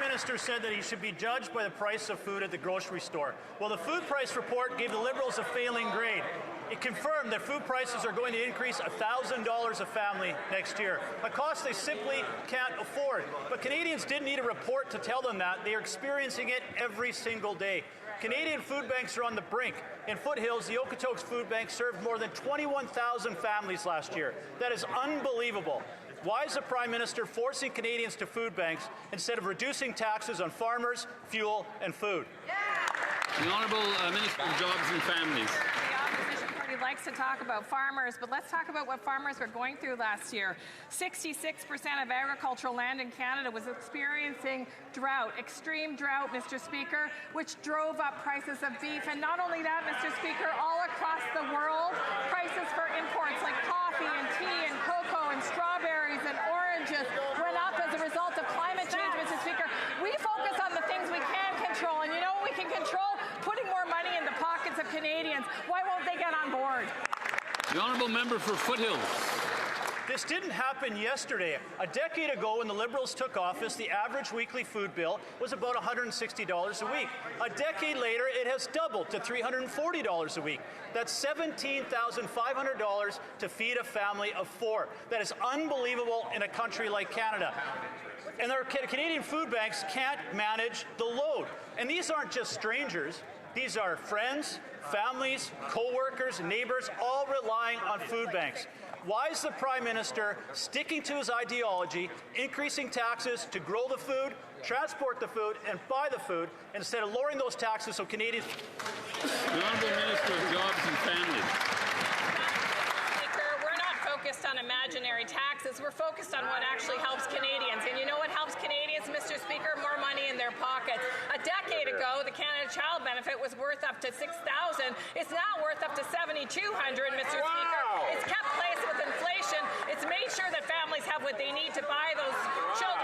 Minister said that he should be judged by the price of food at the grocery store. Well, the food price report gave the Liberals a failing grade. It confirmed that food prices are going to increase $1,000 a family next year, a cost they simply can't afford. But Canadians didn't need a report to tell them that. They are experiencing it every single day. Canadian food banks are on the brink. In Foothills, the Okotoks Food Bank served more than 21,000 families last year. That is unbelievable. Why is the Prime Minister forcing Canadians to food banks instead of reducing taxes on farmers, fuel, and food? The Honourable Minister of Jobs and Families. Likes to talk about farmers, but let's talk about what farmers were going through last year. 66% of agricultural land in Canada was experiencing drought, extreme drought, Mr. Speaker, which drove up prices of beef. And not only that, Mr. Speaker, all across the world, prices for imports like coffee and tea and cocoa and strawberries and oranges went up as a result of climate change, Mr. Speaker. We focus on the things we can control, and you know what we can control? Putting more money in the pockets of Canadians. Why won't they get on board? The Honourable Member for Foothills. This didn't happen yesterday. A decade ago, when the Liberals took office, the average weekly food bill was about $160 a week. A decade later, it has doubled to $340 a week. That's $17,500 to feed a family of four. That is unbelievable in a country like Canada. And our Canadian food banks can't manage the load. And these aren't just strangers. These are friends, families, co-workers, neighbours, all relying on food banks. Why is the Prime Minister sticking to his ideology, increasing taxes to grow the food, transport the food, and buy the food, instead of lowering those taxes so Canadians... The Honourable Minister of Jobs and Families. Focused on imaginary taxes. We're focused on what actually helps Canadians. And you know what helps Canadians, Mr. Speaker? More money in their pockets. A decade ago, the Canada Child Benefit was worth up to $6,000. It's now worth up to $7,200, Mr. Speaker. It's kept pace with inflation. It's made sure that families have what they need to buy those children